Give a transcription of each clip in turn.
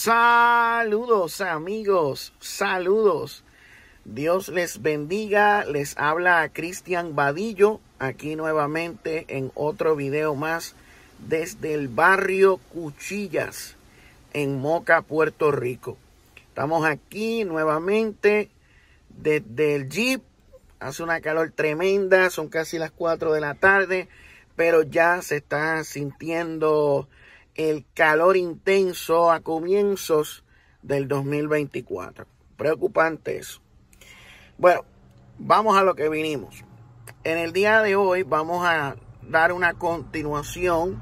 Saludos amigos, saludos. Dios les bendiga. Les habla Cristian Vadillo aquí nuevamente en otro video más desde el barrio Cuchillas en Moca, Puerto Rico. Estamos aquí nuevamente desde el Jeep. Hace una calor tremenda, son casi las 4 de la tarde, pero ya se está sintiendo el calor intenso a comienzos del 2024. Preocupante eso. Bueno, vamos a lo que vinimos. En el día de hoy vamos a dar una continuación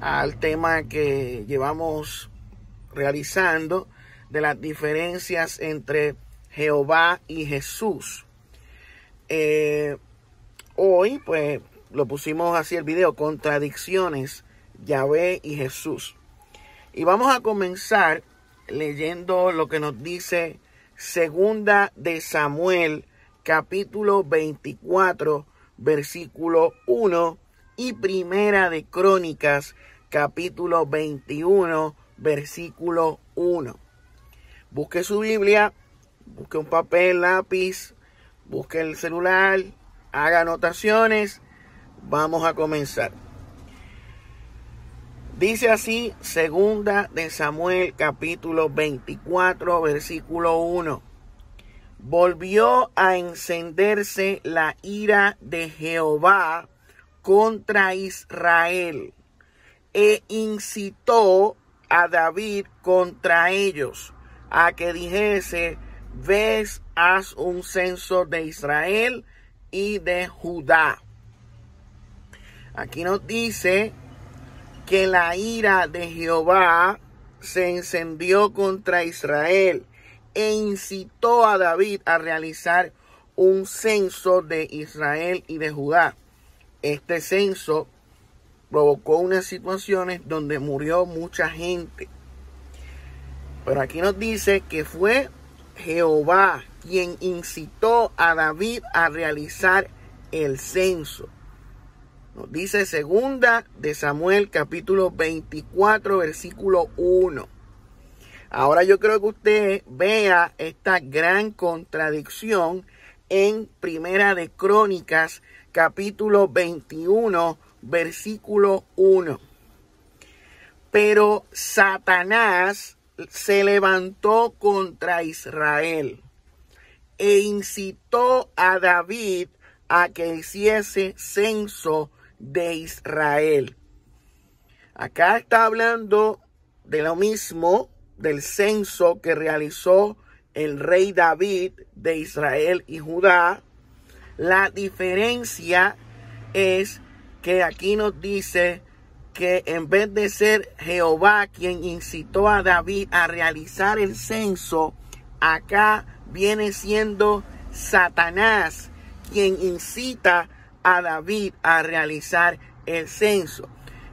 al tema que llevamos realizando de las diferencias entre Jehová y Jesús. Hoy pues lo pusimos así el video, contradicciones Yahvé y Jesús. Y vamos a comenzar leyendo lo que nos dice Segunda de Samuel, capítulo 24, versículo 1, y Primera de Crónicas, capítulo 21, versículo 1. Busque su Biblia, busque un papel, lápiz, busque el celular, haga anotaciones. Vamos a comenzar. Dice así, Segunda de Samuel, capítulo 24, versículo 1. Volvió a encenderse la ira de Jehová contra Israel e incitó a David contra ellos, a que dijese: ves, haz un censo de Israel y de Judá. Aquí nos dice que la ira de Jehová se encendió contra Israel e incitó a David a realizar un censo de Israel y de Judá. Este censo provocó unas situaciones donde murió mucha gente. Pero aquí nos dice que fue Jehová quien incitó a David a realizar el censo. Nos dice Segunda de Samuel, capítulo 24, versículo 1. Ahora yo creo que usted vea esta gran contradicción en Primera de Crónicas, capítulo 21, versículo 1. Pero Satanás se levantó contra Israel e incitó a David a que hiciese censo de Israel. Acá está hablando de lo mismo, del censo que realizó el rey David de Israel y Judá. La diferencia es que aquí nos dice que en vez de ser Jehová quien incitó a David a realizar el censo, acá viene siendo Satanás quien incita a David a realizar el censo.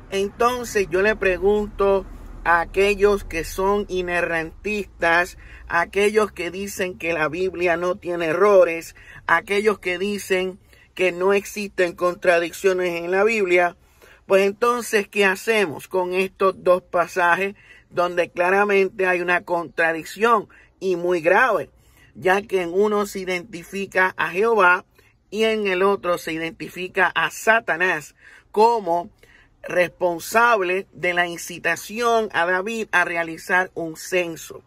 Entonces yo le pregunto a aquellos que son inerrantistas, a aquellos que dicen que la Biblia no tiene errores, a aquellos que dicen que no existen contradicciones en la Biblia, pues entonces, ¿qué hacemos con estos dos pasajes donde claramente hay una contradicción y muy grave? Ya que en uno se identifica a Jehová y en el otro se identifica a Satanás como responsable de la incitación a David a realizar un censo.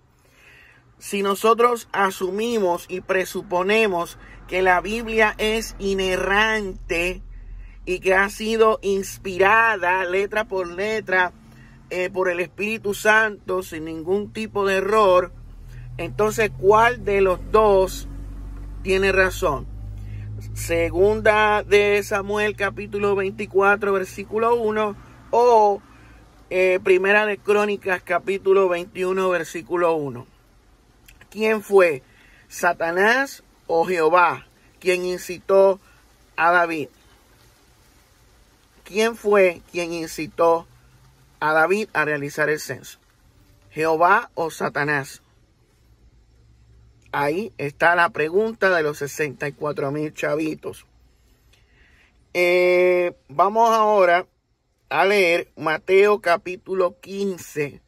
Si nosotros asumimos y presuponemos que la Biblia es inerrante y que ha sido inspirada letra por letra por el Espíritu Santo sin ningún tipo de error, entonces ¿cuál de los dos tiene razón? Segunda de Samuel, capítulo 24, versículo 1, o Primera de Crónicas, capítulo 21, versículo 1. ¿Quién fue? ¿Satanás o Jehová quien incitó a David? ¿Quién fue quien incitó a David a realizar el censo? ¿Jehová o Satanás? Ahí está la pregunta de los 64,000 chavitos. Vamos ahora a leer Mateo capítulo 15,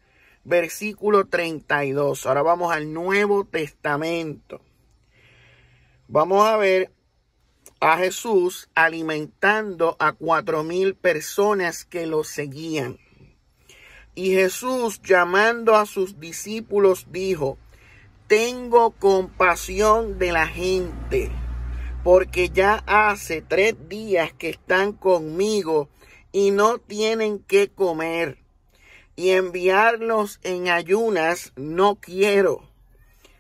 versículo 32. Ahora vamos al Nuevo Testamento. Vamos a ver a Jesús alimentando a 4,000 personas que lo seguían. Y Jesús, llamando a sus discípulos, dijo: tengo compasión de la gente, porque ya hace 3 días que están conmigo y no tienen qué comer. Y enviarlos en ayunas no quiero,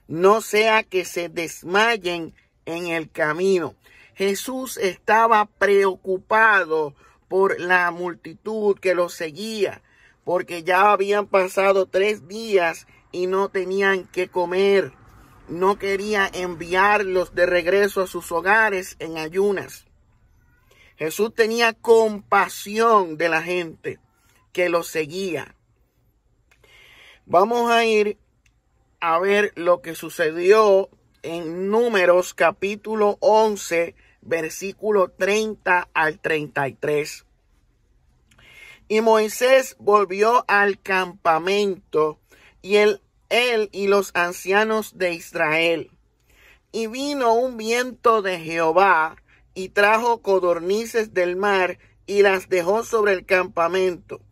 no sea que se desmayen en el camino. Jesús estaba preocupado por la multitud que lo seguía, porque ya habían pasado 3 días y no tenían que comer. No quería enviarlos de regreso a sus hogares en ayunas. Jesús tenía compasión de la gente que lo seguía. Vamos a ir a ver lo que sucedió en Números capítulo 11, versículo 30 al 33. Y Moisés volvió al campamento y él y los ancianos de Israel. Y vino un viento de Jehová y trajo codornices del mar y las dejó sobre el campamento.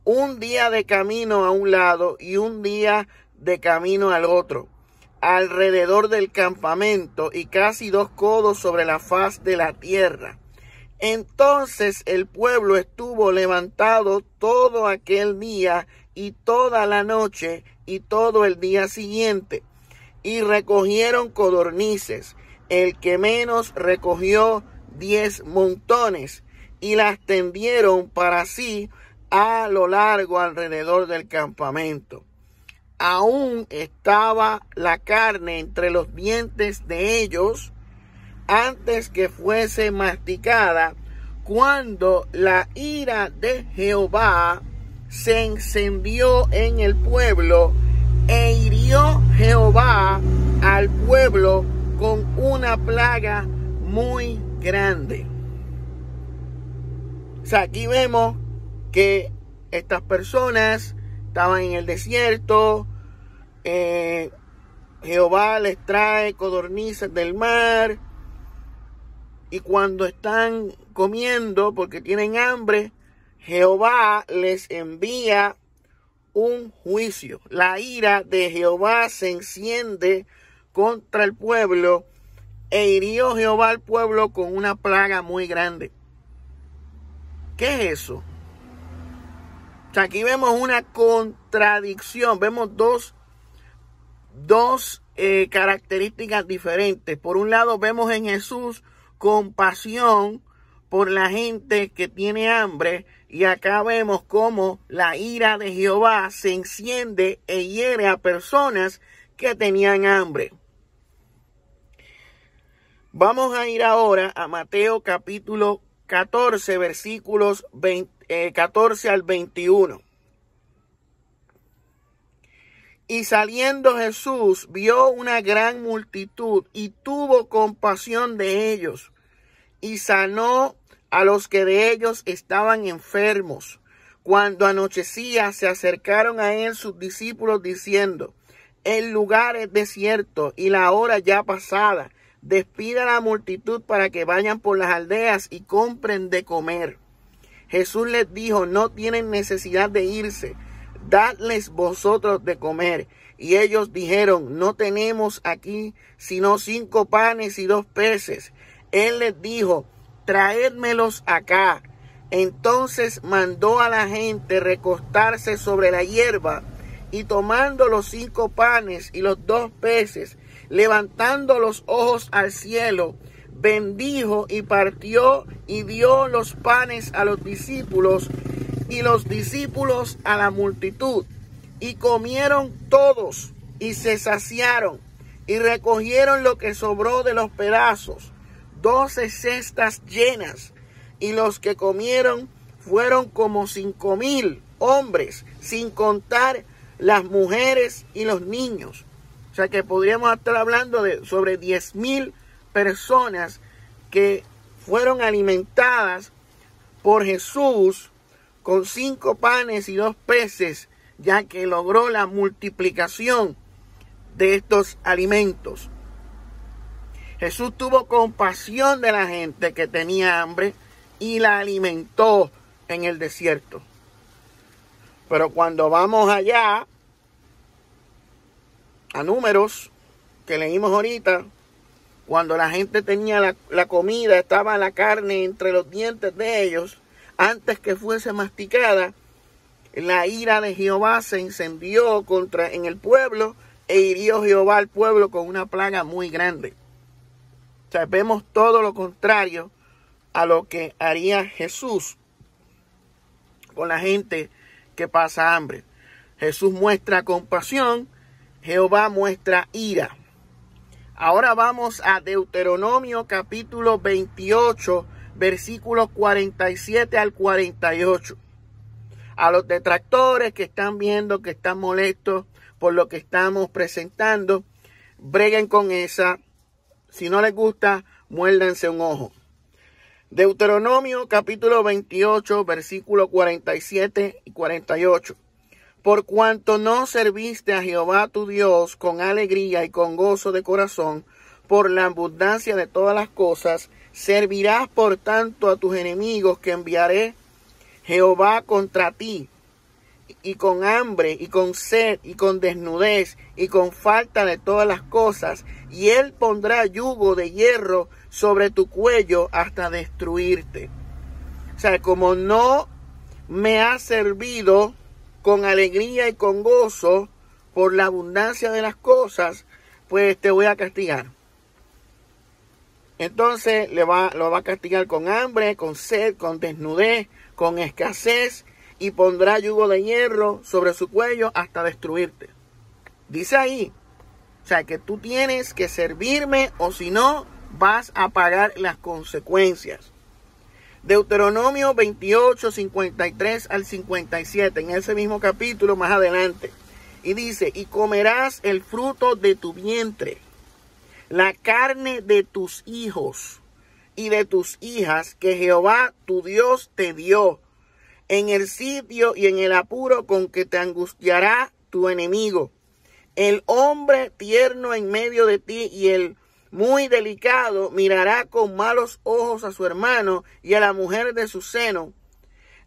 Un día de camino a un lado y un día de camino al otro, alrededor del campamento, y casi 2 codos sobre la faz de la tierra. Entonces el pueblo estuvo levantado todo aquel día y toda la noche y todo el día siguiente, y recogieron codornices. El que menos recogió 10 montones, y las tendieron para sí a lo largo alrededor del campamento. Aún estaba la carne entre los dientes de ellos, antes que fuese masticada, cuando la ira de Jehová se encendió en el pueblo, e hirió Jehová al pueblo con una plaga muy grande. O sea, aquí vemos que estas personas estaban en el desierto. Jehová les trae codornices del mar, y cuando están comiendo porque tienen hambre, Jehová les envía un juicio. La ira de Jehová se enciende contra el pueblo, e hirió Jehová al pueblo con una plaga muy grande. ¿Qué es eso? O sea, aquí vemos una contradicción. Vemos dos características diferentes. Por un lado, vemos en Jesús compasión por la gente que tiene hambre, y acá vemos cómo la ira de Jehová se enciende e hiere a personas que tenían hambre. Vamos a ir ahora a Mateo capítulo 14, versículos 14 al 21. Y saliendo Jesús vio una gran multitud y tuvo compasión de ellos, y sanó a los que de ellos estaban enfermos. Cuando anochecía, se acercaron a él sus discípulos diciendo: el lugar es desierto y la hora ya pasada. Despida a la multitud para que vayan por las aldeas y compren de comer. Jesús les dijo: no tienen necesidad de irse, dadles vosotros de comer. Y ellos dijeron: no tenemos aquí sino 5 panes y 2 peces. Él les dijo: traédmelos acá. Entonces mandó a la gente recostarse sobre la hierba, y tomando los 5 panes y los 2 peces, levantando los ojos al cielo, bendijo y partió y dio los panes a los discípulos, y los discípulos a la multitud. Y comieron todos y se saciaron, y recogieron lo que sobró de los pedazos, 12 cestas llenas. Y los que comieron fueron como 5,000 hombres, sin contar las mujeres y los niños. O sea que podríamos estar hablando de sobre 10,000 personas que fueron alimentadas por Jesús con 5 panes y 2 peces, ya que logró la multiplicación de estos alimentos. Jesús tuvo compasión de la gente que tenía hambre y la alimentó en el desierto. Pero cuando vamos allá a Números, que leímos ahorita, cuando la gente tenía la comida, estaba la carne entre los dientes de ellos, antes que fuese masticada, la ira de Jehová se encendió en el pueblo e hirió Jehová al pueblo con una plaga muy grande. O sea, vemos todo lo contrario a lo que haría Jesús con la gente que pasa hambre. Jesús muestra compasión, Jehová muestra ira. Ahora vamos a Deuteronomio capítulo 28, versículos 47 al 48. A los detractores que están viendo, que están molestos por lo que estamos presentando, breguen con esa. Si no les gusta, muérdanse un ojo. Deuteronomio capítulo 28, versículos 47 y 48. Por cuanto no serviste a Jehová tu Dios con alegría y con gozo de corazón, por la abundancia de todas las cosas, servirás por tanto a tus enemigos que enviaré Jehová contra ti, y con hambre, y con sed, y con desnudez, y con falta de todas las cosas, y él pondrá yugo de hierro sobre tu cuello hasta destruirte. O sea, como no me has servido con alegría y con gozo por la abundancia de las cosas, pues te voy a castigar. Entonces lo va a castigar con hambre, con sed, con desnudez, con escasez, y pondrá yugo de hierro sobre su cuello hasta destruirte. Dice ahí, o sea, que tú tienes que servirme o si no vas a pagar las consecuencias. Deuteronomio 28, 53 al 57, en ese mismo capítulo más adelante. Y dice, y comerás el fruto de tu vientre, la carne de tus hijos y de tus hijas que Jehová tu Dios te dio, en el sitio y en el apuro con que te angustiará tu enemigo. El hombre tierno en medio de ti y el muy delicado mirará con malos ojos a su hermano y a la mujer de su seno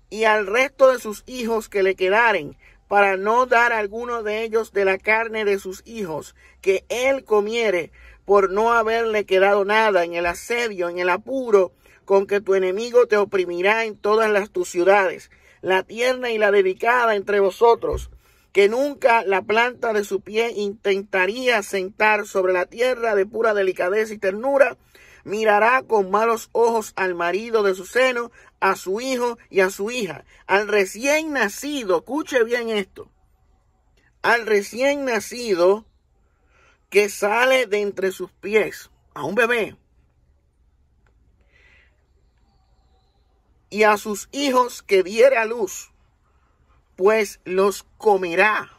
y al resto de sus hijos que le quedaren, para no dar a alguno de ellos de la carne de sus hijos que él comiere, por no haberle quedado nada en el asedio, en el apuro con que tu enemigo te oprimirá en todas tus ciudades, la tierna y la delicada entre vosotros, que nunca la planta de su pie intentaría sentar sobre la tierra de pura delicadeza y ternura, mirará con malos ojos al marido de su seno, a su hijo y a su hija, al recién nacido, escuche bien esto, al recién nacido que sale de entre sus pies, a un bebé, y a sus hijos que diere a luz, pues los comerá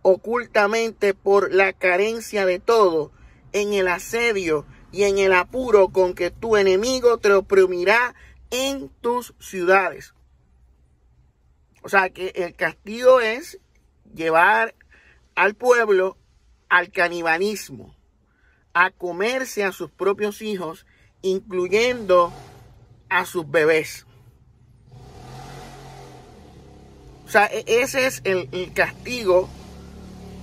ocultamente por la carencia de todo, en el asedio y en el apuro con que tu enemigo te oprimirá en tus ciudades. O sea que el castigo es llevar al pueblo al canibalismo, a comerse a sus propios hijos, incluyendo a sus bebés. O sea, ese es el castigo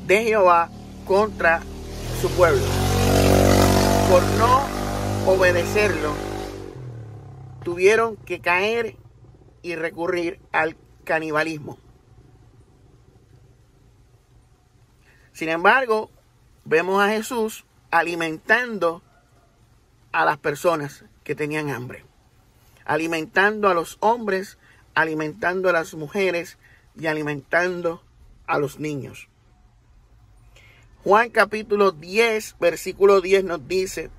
de Jehová contra su pueblo. Por no obedecerlo, tuvieron que caer y recurrir al canibalismo. Sin embargo, vemos a Jesús alimentando a las personas que tenían hambre, alimentando a los hombres, alimentando a las mujeres y alimentando a los niños. Juan capítulo 10, versículo 10 nos dice,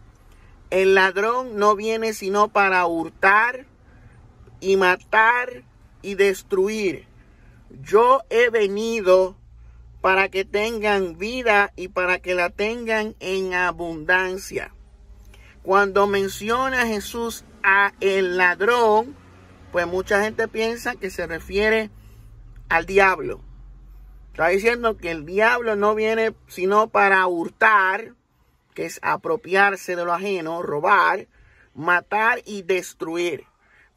el ladrón no viene sino para hurtar y matar y destruir. Yo he venido para que tengan vida y para que la tengan en abundancia. Cuando menciona Jesús a el ladrón, pues mucha gente piensa que se refiere al diablo. Está diciendo que el diablo no viene sino para hurtar, que es apropiarse de lo ajeno, robar, matar y destruir.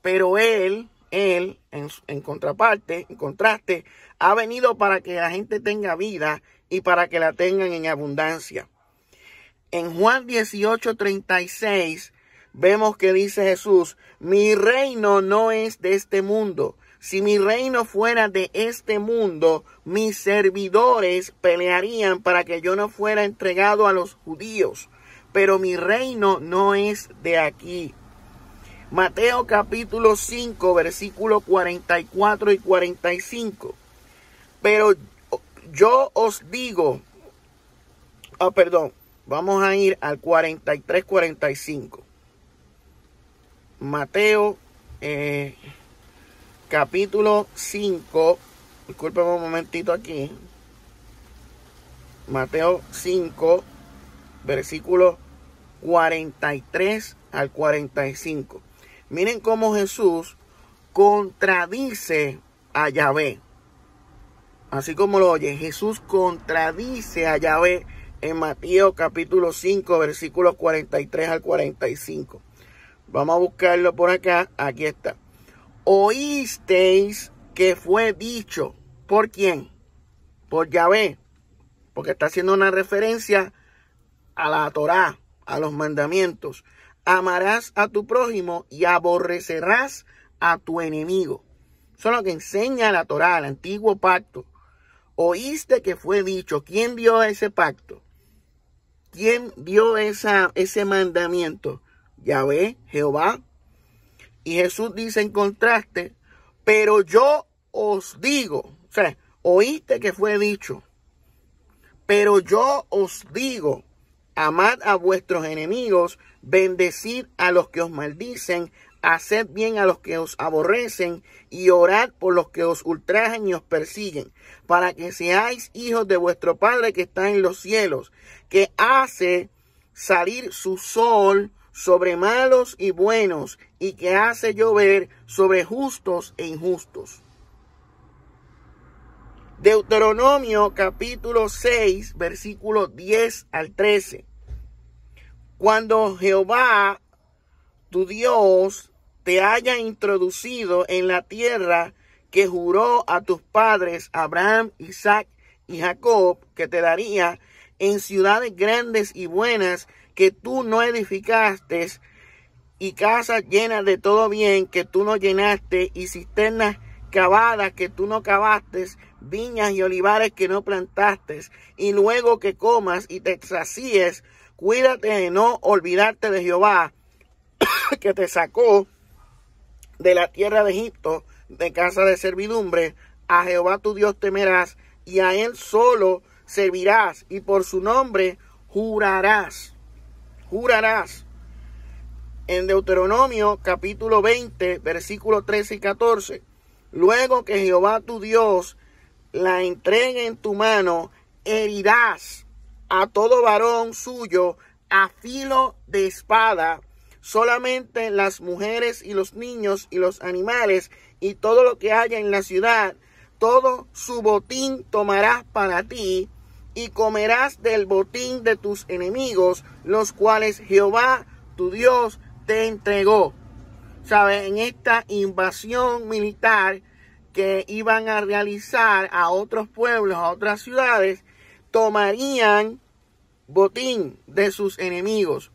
Pero él en contraparte, en contraste, ha venido para que la gente tenga vida y para que la tengan en abundancia. En Juan 18:36 vemos que dice Jesús: mi reino no es de este mundo. Si mi reino fuera de este mundo, mis servidores pelearían para que yo no fuera entregado a los judíos. Pero mi reino no es de aquí. Mateo capítulo 5, versículos 44 y 45. Pero yo os digo, vamos a ir al 43, 45. Mateo capítulo 5, discúlpeme un momentito aquí. Mateo 5, versículos 43 al 45. Miren cómo Jesús contradice a Yahvé. Así como lo oye, Jesús contradice a Yahvé en Mateo capítulo 5, versículos 43 al 45. Vamos a buscarlo por acá. Aquí está. Oísteis que fue dicho. ¿Por quién? Por Yahvé. Porque está haciendo una referencia a la Torá, a los mandamientos. Amarás a tu prójimo y aborrecerás a tu enemigo. Eso es lo que enseña la Torá, el antiguo pacto. Oíste que fue dicho. ¿Quién dio ese pacto? ¿Quién dio ese mandamiento? Yahvé, Jehová. Y Jesús dice en contraste: pero yo os digo, o sea, oíste que fue dicho, pero yo os digo, amad a vuestros enemigos, bendecid a los que os maldicen, haced bien a los que os aborrecen y orad por los que os ultrajan y os persiguen, para que seáis hijos de vuestro Padre que está en los cielos, que hace salir su sol sobre malos y buenos, y que hace llover sobre justos e injustos. Deuteronomio capítulo 6, versículos 10 al 13. Cuando Jehová, tu Dios, te haya introducido en la tierra que juró a tus padres Abraham, Isaac y Jacob, que te daría, en ciudades grandes y buenas que tú no edificaste, y casas llenas de todo bien que tú no llenaste, y cisternas cavadas que tú no cavaste, viñas y olivares que no plantaste, y luego que comas y te sacíes, cuídate de no olvidarte de Jehová, que te sacó de la tierra de Egipto, de casa de servidumbre. A Jehová tu Dios temerás, y a él solo servirás, y por su nombre jurarás. En Deuteronomio capítulo 20, versículos 13 y 14. Luego que Jehová tu Dios la entregue en tu mano, herirás a todo varón suyo a filo de espada. Solamente las mujeres y los niños y los animales y todo lo que haya en la ciudad, todo su botín tomarás para ti, y comerás del botín de tus enemigos, los cuales Jehová tu Dios te entregó. ¿Sabes? En esta invasión militar que iban a realizar a otros pueblos, a otras ciudades, tomarían botín de sus enemigos.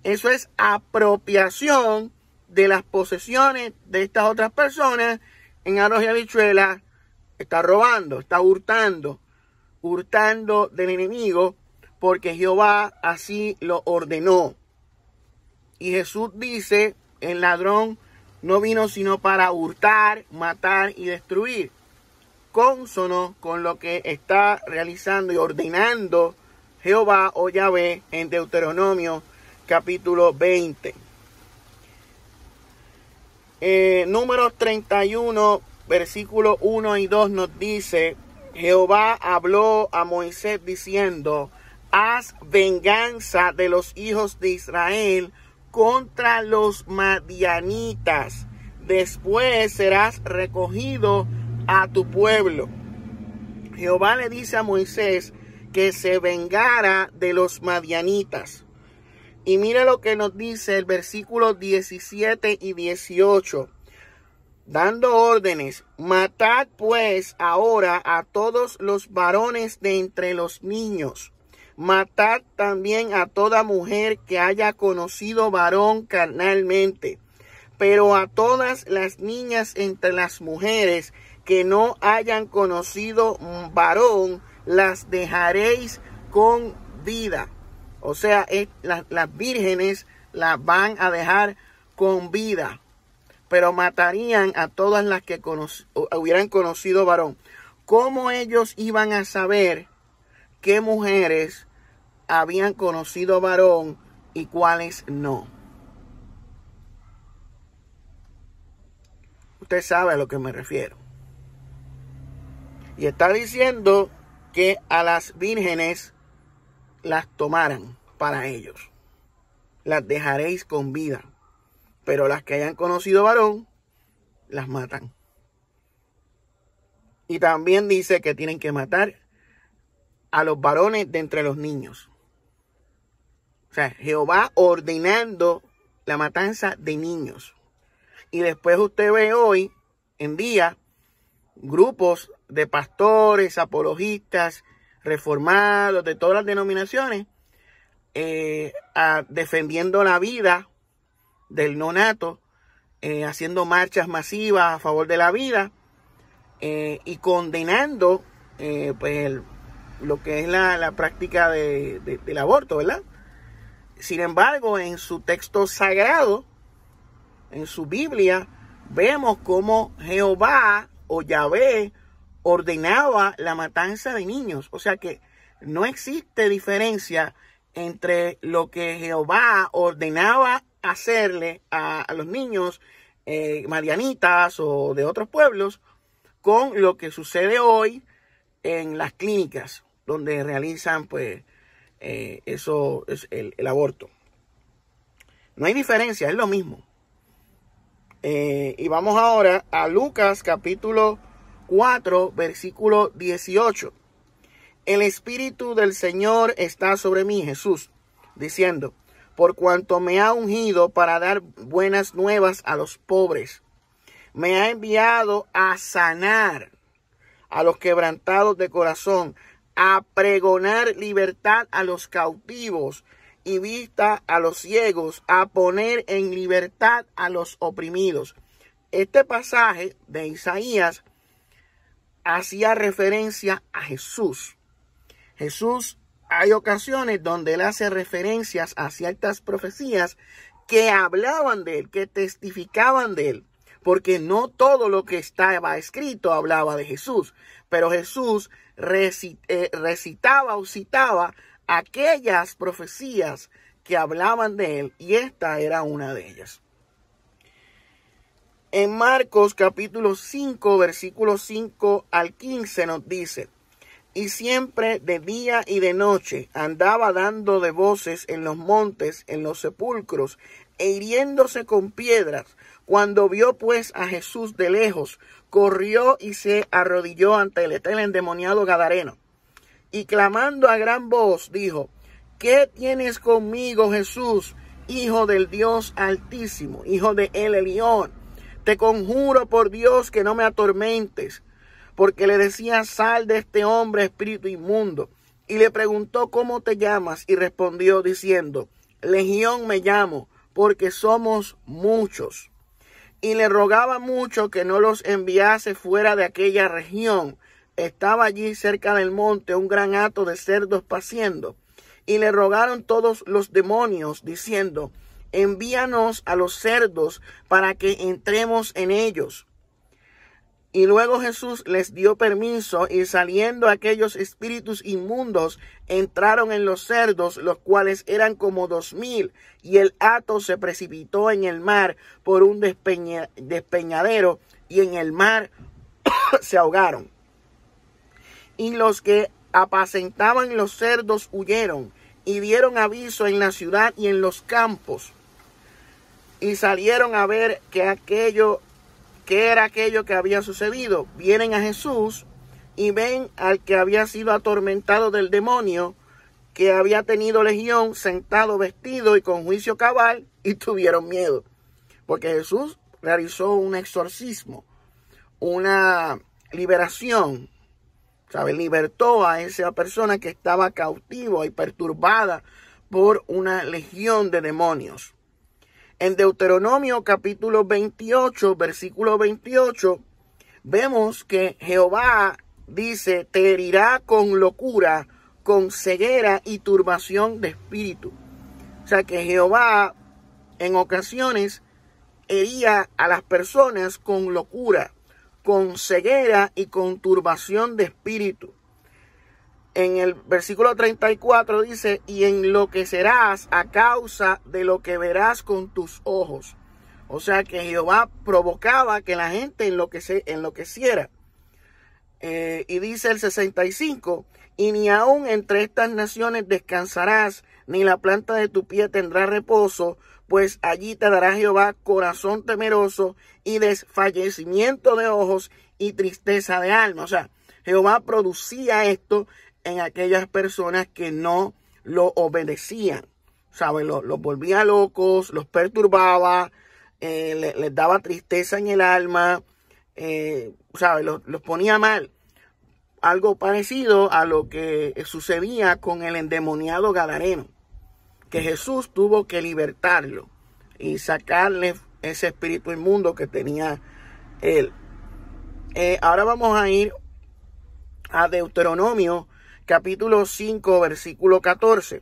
Eso es apropiación de las posesiones de estas otras personas. En arroz y habichuelas está robando, está hurtando del enemigo, porque Jehová así lo ordenó. Y Jesús dice: el ladrón no vino sino para hurtar, matar y destruir. Cónsono con lo que está realizando y ordenando Jehová o Yahvé en Deuteronomio capítulo 20. Números 31, versículos 1 y 2 nos dice: Jehová habló a Moisés diciendo: haz venganza de los hijos de Israel contra los madianitas. Después serás recogido a tu pueblo. Jehová le dice a Moisés que se vengara de los madianitas. Y mire lo que nos dice el versículo 17 y 18. Dando órdenes: matad pues ahora a todos los varones de entre los niños. Matad también a toda mujer que haya conocido varón carnalmente. Pero a todas las niñas entre las mujeres que no hayan conocido varón, las dejaréis con vida. O sea, las vírgenes las van a dejar con vida, pero matarían a todas las que hubieran conocido varón. ¿Cómo ellos iban a saber qué mujeres habían conocido varón y cuáles no? Usted sabe a lo que me refiero. Y está diciendo que a las vírgenes las tomaran para ellos. Las dejaréis con vida. Pero las que hayan conocido varón, las matan. Y también dice que tienen que matar a los varones de entre los niños. O sea, Jehová ordenando la matanza de niños. Y después usted ve hoy en día grupos de pastores, apologistas, reformados, de todas las denominaciones, defendiendo la vida del nonato, haciendo marchas masivas a favor de la vida, y condenando pues lo que es la práctica del aborto, ¿verdad? Sin embargo, en su texto sagrado, en su Biblia, vemos cómo Jehová o Yahvé ordenaba la matanza de niños. O sea que no existe diferencia entre lo que Jehová ordenaba hacerle a los niños madianitas o de otros pueblos con lo que sucede hoy en las clínicas donde realizan pues eso es el aborto. No hay diferencia, es lo mismo. Y vamos ahora a Lucas capítulo 4, versículo 18. El Espíritu del Señor está sobre mí, Jesús, diciendo: por cuanto me ha ungido para dar buenas nuevas a los pobres. Me ha enviado a sanar a los quebrantados de corazón, a pregonar libertad a los cautivos y vista a los ciegos, a poner en libertad a los oprimidos. Este pasaje de Isaías hacía referencia a Jesús. Jesús, hay ocasiones donde él hace referencias a ciertas profecías que hablaban de él, que testificaban de él, porque no todo lo que estaba escrito hablaba de Jesús, pero Jesús recitaba o citaba aquellas profecías que hablaban de él, y esta era una de ellas. En Marcos capítulo 5, versículos 5 al 15 nos dice: y siempre de día y de noche andaba dando de voces en los montes, en los sepulcros, e hiriéndose con piedras. Cuando vio pues a Jesús de lejos, corrió y se arrodilló ante el endemoniado gadareno. Y clamando a gran voz, dijo: ¿qué tienes conmigo, Jesús, Hijo del Dios Altísimo, Hijo de El Elión? Te conjuro por Dios que no me atormentes. Porque le decía: sal de este hombre, espíritu inmundo. Y le preguntó: ¿cómo te llamas? Y respondió diciendo: Legión me llamo, porque somos muchos. Y le rogaba mucho que no los enviase fuera de aquella región. Estaba allí cerca del monte un gran hato de cerdos paciendo. Y le rogaron todos los demonios, diciendo: envíanos a los cerdos para que entremos en ellos. Y luego Jesús les dio permiso, y saliendo aquellos espíritus inmundos, entraron en los cerdos, los cuales eran como 2000, y el hato se precipitó en el mar por un despeñadero, y en el mar se ahogaron. Y los que apacentaban los cerdos huyeron, y dieron aviso en la ciudad y en los campos, y salieron a ver qué era aquello que había sucedido. Vienen a Jesús y ven al que había sido atormentado del demonio, que había tenido legión, sentado, vestido y con juicio cabal, y tuvieron miedo. Porque Jesús realizó un exorcismo, una liberación, ¿sabe? Libertó a esa persona que estaba cautiva y perturbada por una legión de demonios. En Deuteronomio capítulo 28, versículo 28, vemos que Jehová dice, te herirá con locura, con ceguera y turbación de espíritu. O sea que Jehová en ocasiones hería a las personas con locura, con ceguera y con turbación de espíritu. En el versículo 34 dice, y enloquecerás a causa de lo que verás con tus ojos. O sea que Jehová provocaba que la gente enloqueciera. Y dice el 65, y ni aun entre estas naciones descansarás, ni la planta de tu pie tendrá reposo, pues allí te dará Jehová corazón temeroso y desfallecimiento de ojos y tristeza de alma. O sea, Jehová producía esto en aquellas personas que no lo obedecían. ¿Sabe? Los volvía locos, los perturbaba, les daba tristeza en el alma, ¿sabe? Los ponía mal. Algo parecido a lo que sucedía con el endemoniado gadareno, que Jesús tuvo que libertarlo y sacarle ese espíritu inmundo que tenía él. Ahora vamos a ir a Deuteronomio capítulo 5, versículo 14,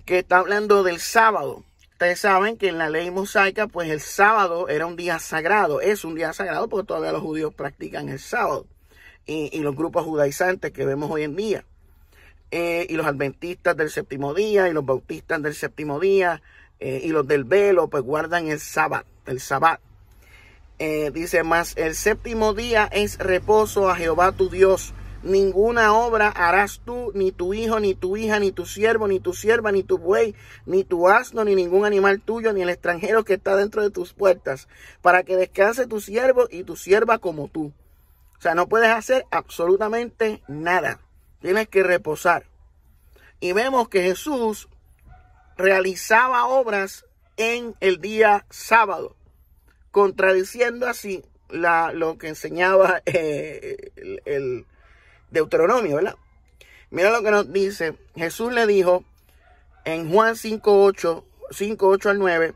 que está hablando del sábado. Ustedes saben que en la ley mosaica, pues el sábado era un día sagrado. Es un día sagrado porque todavía los judíos practican el sábado. Y los grupos judaizantes que vemos hoy en día. Y los adventistas del séptimo día, y los bautistas del séptimo día, y los del velo, pues guardan el sabbat. Dice, más el séptimo día es reposo a Jehová tu Dios. Ninguna obra harás tú, ni tu hijo, ni tu hija, ni tu siervo, ni tu sierva, ni tu buey, ni tu asno, ni ningún animal tuyo, ni el extranjero que está dentro de tus puertas, para que descanse tu siervo y tu sierva como tú. O sea, no puedes hacer absolutamente nada. Tienes que reposar. Y vemos que Jesús realizaba obras en el día sábado, contradiciendo así lo que enseñaba el Deuteronomio, ¿verdad? Mira lo que nos dice. Jesús le dijo en Juan 5:8 al 9,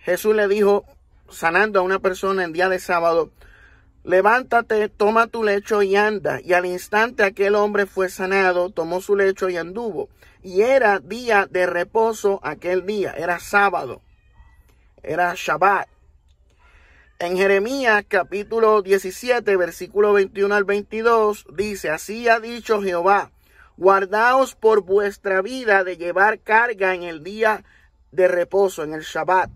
Jesús le dijo, sanando a una persona en día de sábado, levántate, toma tu lecho y anda. Y al instante aquel hombre fue sanado, tomó su lecho y anduvo. Y era día de reposo aquel día, era sábado, era Shabbat. En Jeremías capítulo 17, versículo 21 al 22, dice, así ha dicho Jehová, guardaos por vuestra vida de llevar carga en el día de reposo, en el Shabbat,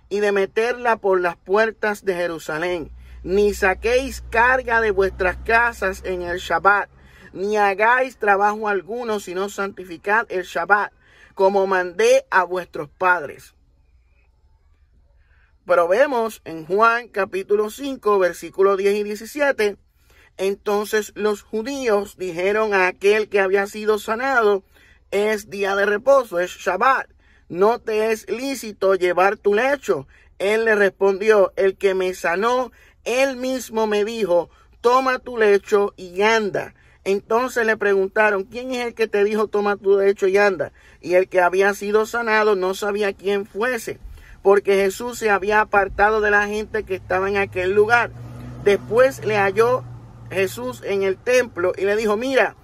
y de meterla por las puertas de Jerusalén. Ni saquéis carga de vuestras casas en el Shabbat, ni hagáis trabajo alguno, sino santificad el Shabbat, como mandé a vuestros padres. Pero vemos en Juan capítulo 5, versículos 10 y 17, entonces los judíos dijeron a aquel que había sido sanado, es día de reposo, es Shabbat, no te es lícito llevar tu lecho. Él le respondió, el que me sanó, él mismo me dijo, toma tu lecho y anda. Entonces le preguntaron, ¿quién es el que te dijo, toma tu lecho y anda? Y el que había sido sanado no sabía quién fuese, porque Jesús se había apartado de la gente que estaba en aquel lugar. Después le halló Jesús en el templo y le dijo, mira,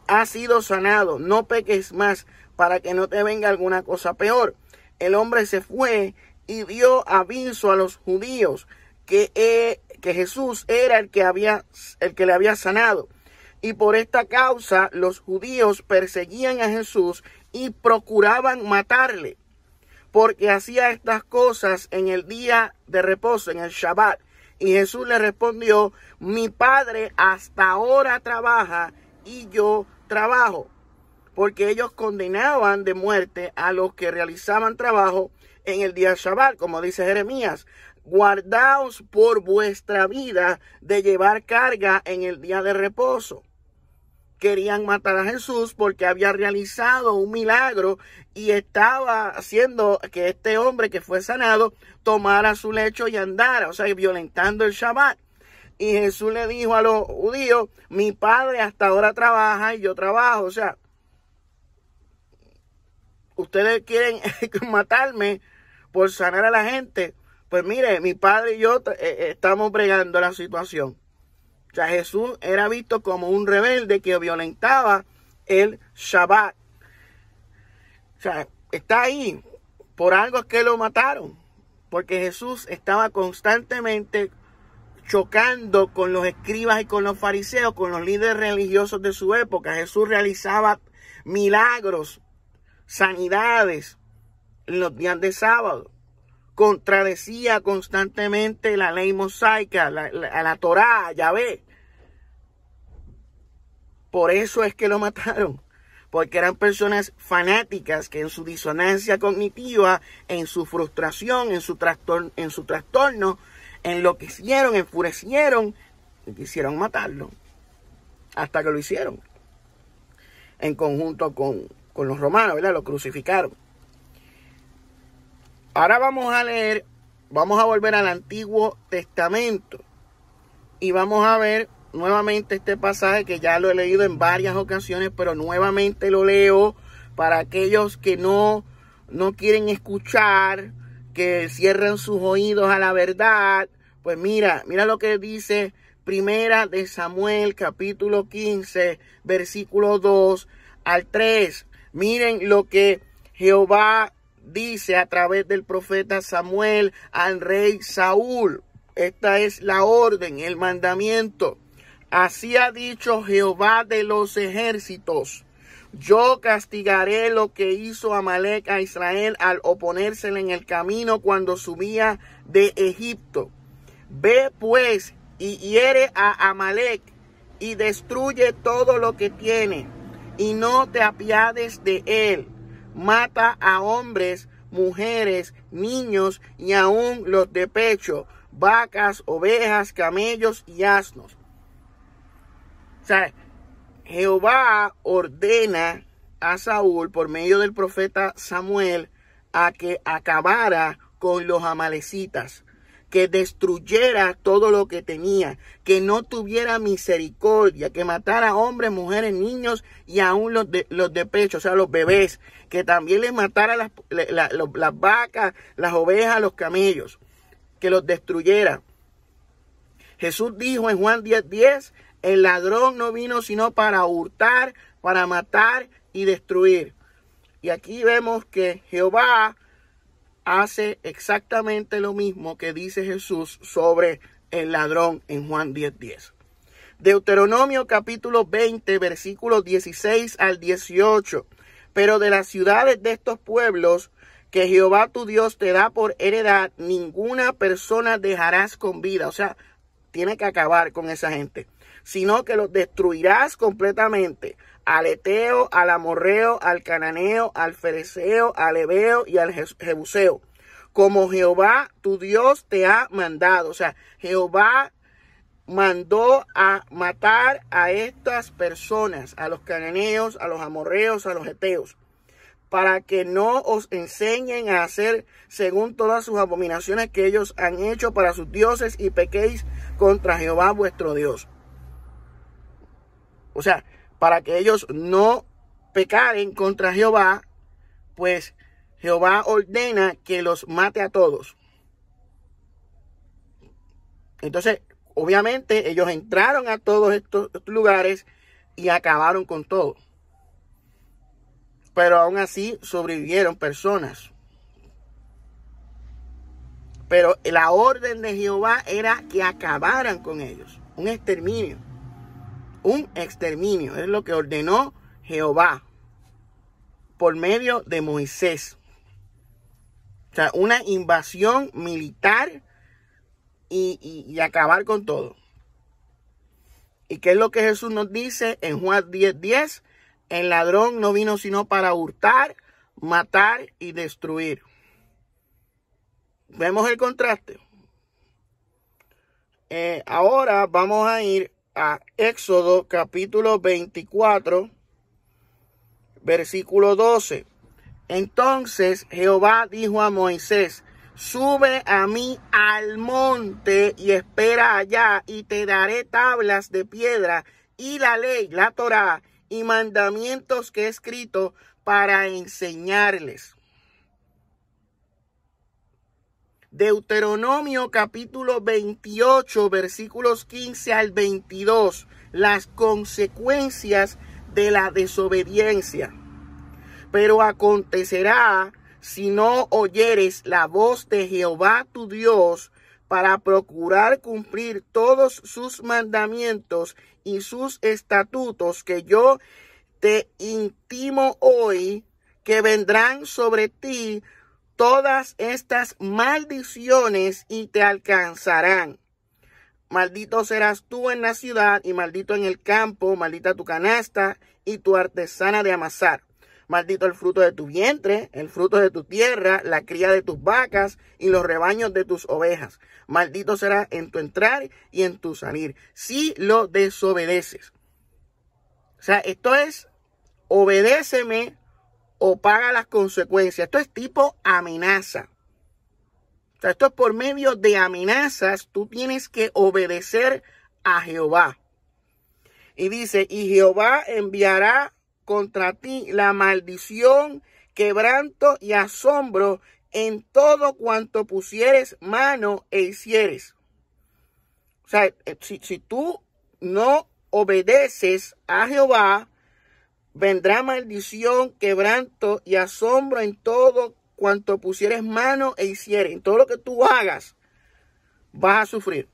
has sido sanado, no peques más para que no te venga alguna cosa peor. El hombre se fue y dio aviso a los judíos que Jesús era el que le había sanado. Y por esta causa los judíos perseguían a Jesús y procuraban matarle, porque hacía estas cosas en el día de reposo, en el Shabbat. Y Jesús le respondió, mi Padre hasta ahora trabaja y yo trabajo. Porque ellos condenaban de muerte a los que realizaban trabajo en el día Shabbat, como dice Jeremías. guardaos por vuestra vida de llevar carga en el día de reposo. Querían matar a Jesús porque había realizado un milagro y estaba haciendo que este hombre que fue sanado tomara su lecho y andara, o sea, violentando el Shabbat. Y Jesús le dijo a los judíos, mi padre hasta ahora trabaja y yo trabajo. O sea, ustedes quieren matarme por sanar a la gente. Pues mire, mi padre y yo estamos bregando la situación. O sea, Jesús era visto como un rebelde que violentaba el Shabbat. O sea, está ahí. Por algo es que lo mataron. Porque Jesús estaba constantemente chocando con los escribas y con los fariseos, con los líderes religiosos de su época. Jesús realizaba milagros, sanidades en los días de sábado. Contradecía constantemente la ley mosaica, la Torá, Yahvé. Por eso es que lo mataron. Porque eran personas fanáticas que en su disonancia cognitiva, en su frustración, en su trastorno, enloquecieron, enfurecieron y quisieron matarlo. Hasta que lo hicieron. En conjunto con los romanos, ¿verdad? Lo crucificaron. Ahora vamos a volver al Antiguo Testamento. Y vamos a ver nuevamente este pasaje que ya lo he leído en varias ocasiones, pero nuevamente lo leo para aquellos que no quieren escuchar, que cierran sus oídos a la verdad. Pues mira lo que dice Primera de Samuel, capítulo 15, versículo 2 al 3. Miren lo que Jehová dice a través del profeta Samuel al rey Saúl. Esta es la orden, el mandamiento. Así ha dicho Jehová de los ejércitos: yo castigaré lo que hizo Amalec a Israel al oponérsele en el camino cuando subía de Egipto. Ve pues y hiere a Amalec y destruye todo lo que tiene, y no te apiades de él. Mata a hombres, mujeres, niños y aún los de pecho, vacas, ovejas, camellos y asnos. O sea, Jehová ordena a Saúl por medio del profeta Samuel a que acabara con los amalecitas, que destruyera todo lo que tenía, que no tuviera misericordia, que matara a hombres, mujeres, niños y aún los de pecho, o sea, los bebés, que también les matara las vacas, las ovejas, los camellos, que los destruyera. Jesús dijo en Juan 10:10, el ladrón no vino sino para hurtar, para matar y destruir. Y aquí vemos que Jehová hace exactamente lo mismo que dice Jesús sobre el ladrón en Juan 10:10. Deuteronomio capítulo 20, versículos 16 al 18. Pero de las ciudades de estos pueblos que Jehová tu Dios te da por heredad, ninguna persona dejarás con vida. O sea, tiene que acabar con esa gente, sino que los destruirás completamente. Al Eteo, al Amorreo, al Cananeo, al Fereceo, al Heveo y al Jebuseo, como Jehová tu Dios te ha mandado. O sea, Jehová mandó a matar a estas personas, a los cananeos, a los amorreos, a los heteos, para que no os enseñen a hacer según todas sus abominaciones que ellos han hecho para sus dioses y pequéis contra Jehová vuestro Dios. O sea, para que ellos no pecaren contra Jehová, pues Jehová ordena que los mate a todos. Entonces, obviamente, ellos entraron a todos estos lugares y acabaron con todo. Pero aún así sobrevivieron personas. Pero la orden de Jehová era que acabaran con ellos. Un exterminio. Un exterminio. Es lo que ordenó Jehová por medio de Moisés. O sea, una invasión militar y acabar con todo. ¿Y qué es lo que Jesús nos dice en Juan 10:10? El ladrón no vino sino para hurtar, matar y destruir. ¿Vemos el contraste? Ahora vamos a ir a Éxodo capítulo 24, versículo 12. Entonces Jehová dijo a Moisés: sube a mí al monte y espera allá, y te daré tablas de piedra y la ley, la Torá, y mandamientos que he escrito para enseñarles. Deuteronomio capítulo 28, versículos 15 al 22. Las consecuencias de la desobediencia. Pero acontecerá, si no oyeres la voz de Jehová tu Dios, para procurar cumplir todos sus mandamientos y sus estatutos que yo te intimo hoy, que vendrán sobre ti todas estas maldiciones y te alcanzarán. Maldito serás tú en la ciudad y maldito en el campo, maldita tu canasta y tu artesana de amasar. Maldito el fruto de tu vientre, el fruto de tu tierra, la cría de tus vacas y los rebaños de tus ovejas. Maldito será en tu entrar y en tu salir, si lo desobedeces. O sea, esto es, obedéceme o paga las consecuencias. Esto es tipo amenaza. O sea, esto es por medio de amenazas. Tú tienes que obedecer a Jehová. Y dice, y Jehová enviará contra ti la maldición, quebranto y asombro en todo cuanto pusieres mano e hicieres. O sea, si tú no obedeces a Jehová, vendrá maldición, quebranto y asombro en todo cuanto pusieres mano e hicieres. En todo lo que tú hagas, vas a sufrir.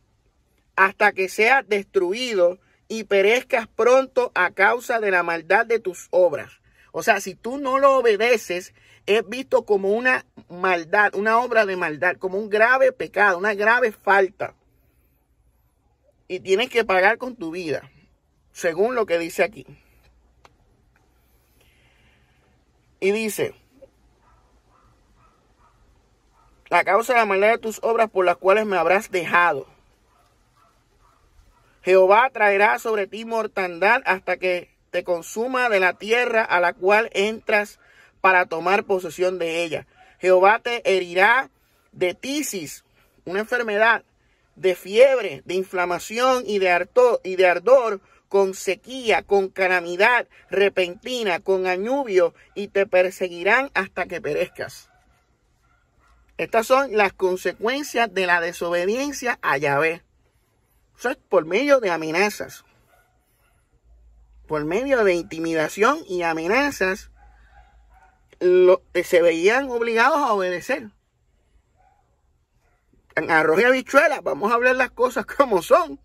Hasta que seas destruido y perezcas pronto a causa de la maldad de tus obras. O sea, si tú no lo obedeces, es visto como una maldad, una obra de maldad, como un grave pecado, una grave falta. Y tienes que pagar con tu vida, según lo que dice aquí. Y dice, a causa de la maldad de tus obras por las cuales me habrás dejado. Jehová traerá sobre ti mortandad hasta que te consuma de la tierra a la cual entras para tomar posesión de ella. Jehová te herirá de tisis, una enfermedad, de fiebre, de inflamación y de ardor, con sequía, con calamidad repentina, con añubio, y te perseguirán hasta que perezcas. Estas son las consecuencias de la desobediencia a Yahvé. Eso es por medio de amenazas, por medio de intimidación y amenazas, se veían obligados a obedecer. En arroz y habichuelas, vamos a hablar las cosas como son.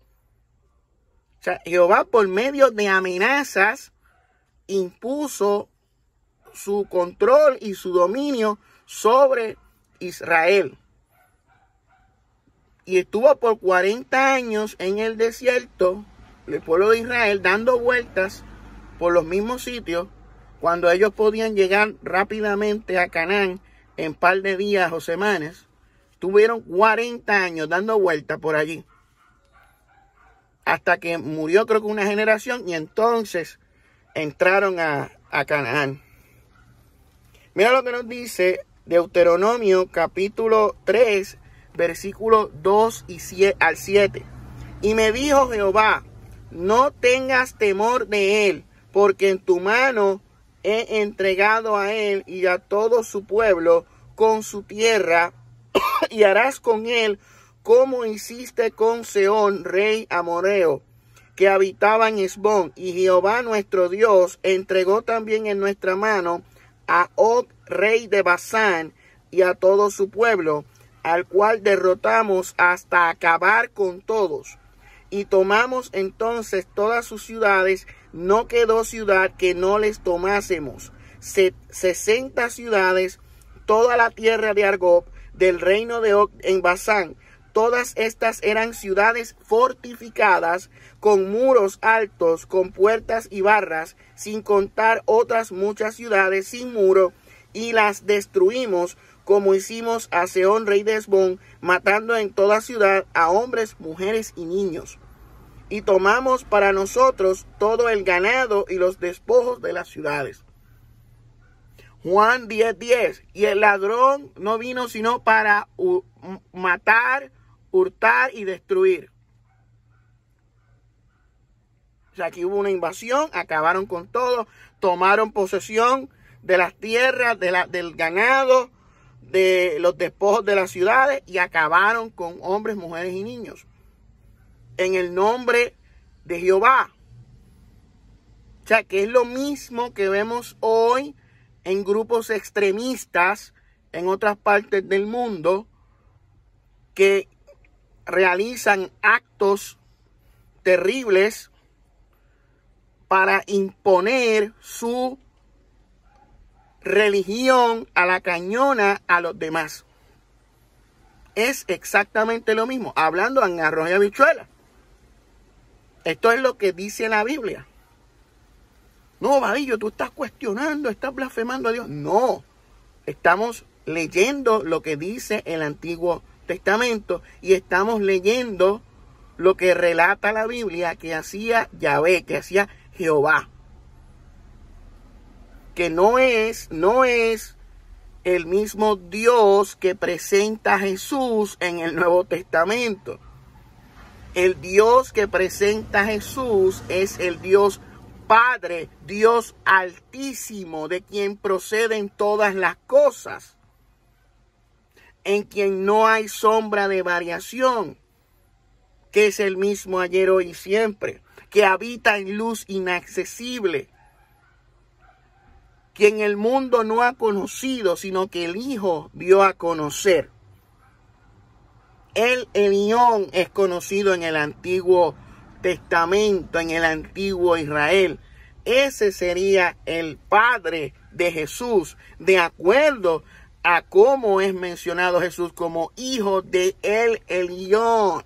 O sea, Jehová por medio de amenazas impuso su control y su dominio sobre Israel. Y estuvo por 40 años en el desierto, el pueblo de Israel, dando vueltas por los mismos sitios, cuando ellos podían llegar rápidamente a Canaán en par de días o semanas. Tuvieron 40 años dando vueltas por allí, hasta que murió, creo que una generación, y entonces entraron a Canaán. Mira lo que nos dice Deuteronomio capítulo 3, versículos 2 al 7. Y me dijo Jehová, no tengas temor de él, porque en tu mano he entregado a él y a todo su pueblo con su tierra, y harás con él como hiciste con Sehón, rey amorreo, que habitaba en Hesbón. Y Jehová nuestro Dios entregó también en nuestra mano a Og, rey de Basán, y a todo su pueblo, al cual derrotamos hasta acabar con todos. Y tomamos entonces todas sus ciudades, no quedó ciudad que no les tomásemos. 60 ciudades, toda la tierra de Argob, del reino de Og en Basán. Todas estas eran ciudades fortificadas, con muros altos, con puertas y barras, sin contar otras muchas ciudades sin muro, y las destruimos como hicimos a Sehón, rey de Hesbón, matando en toda ciudad a hombres, mujeres y niños. Y tomamos para nosotros todo el ganado y los despojos de las ciudades. Juan 10:10. Y el ladrón no vino sino para matar, hurtar y destruir. O sea, aquí hubo una invasión, acabaron con todo, tomaron posesión de las tierras, del ganado, de los despojos de las ciudades y acabaron con hombres, mujeres y niños. En el nombre de Jehová. O sea, que es lo mismo que vemos hoy en grupos extremistas en otras partes del mundo que realizan actos terribles para imponer su religión a la cañona a los demás. Es exactamente lo mismo, hablando en arroz y habichuela. Esto es lo que dice la Biblia. No, Vadillo, tú estás cuestionando, estás blasfemando a Dios. No, estamos leyendo lo que dice el Antiguo Testamento y estamos leyendo lo que relata la Biblia que hacía Yahvé, que hacía Jehová. Que no es el mismo Dios que presenta a Jesús en el Nuevo Testamento. El Dios que presenta a Jesús es el Dios Padre, Dios Altísimo, de quien proceden todas las cosas, en quien no hay sombra de variación, que es el mismo ayer, hoy y siempre, que habita en luz inaccesible, quien el mundo no ha conocido, sino que el Hijo dio a conocer. El Elión es conocido en el Antiguo Testamento, en el antiguo Israel. Ese sería el Padre de Jesús, de acuerdo a cómo es mencionado Jesús como hijo de El Elión.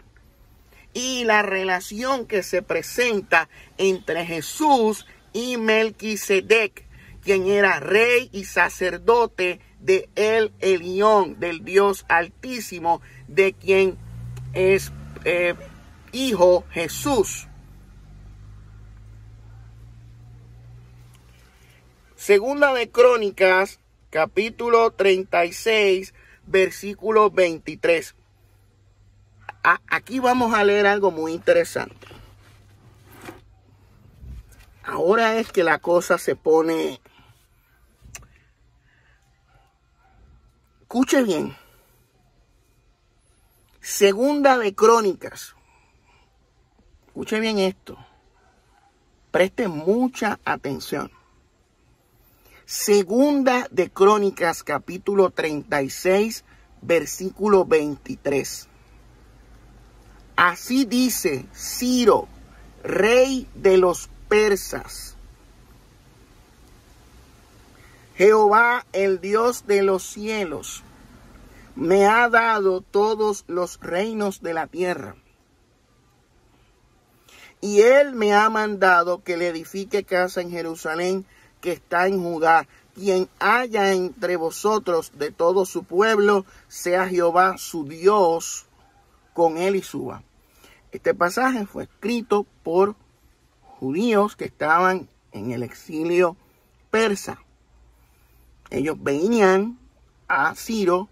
Y la relación que se presenta entre Jesús y Melquisedec, quien era rey y sacerdote de El Elión, del Dios Altísimo, de quien es hijo Jesús. Segunda de Crónicas, capítulo 36, versículo 23. Aquí vamos a leer algo muy interesante. Ahora es que la cosa se pone... Escuche bien. Segunda de Crónicas. Escuche bien esto. Preste mucha atención. Segunda de Crónicas, capítulo 36, versículo 23. Así dice Ciro, rey de los persas. Jehová, el Dios de los cielos, me ha dado todos los reinos de la tierra. Y él me ha mandado que le edifique casa en Jerusalén, que está en Judá. Quien haya entre vosotros de todo su pueblo, sea Jehová su Dios, con él y suba. Este pasaje fue escrito por judíos que estaban en el exilio persa. Ellos veían a Ciro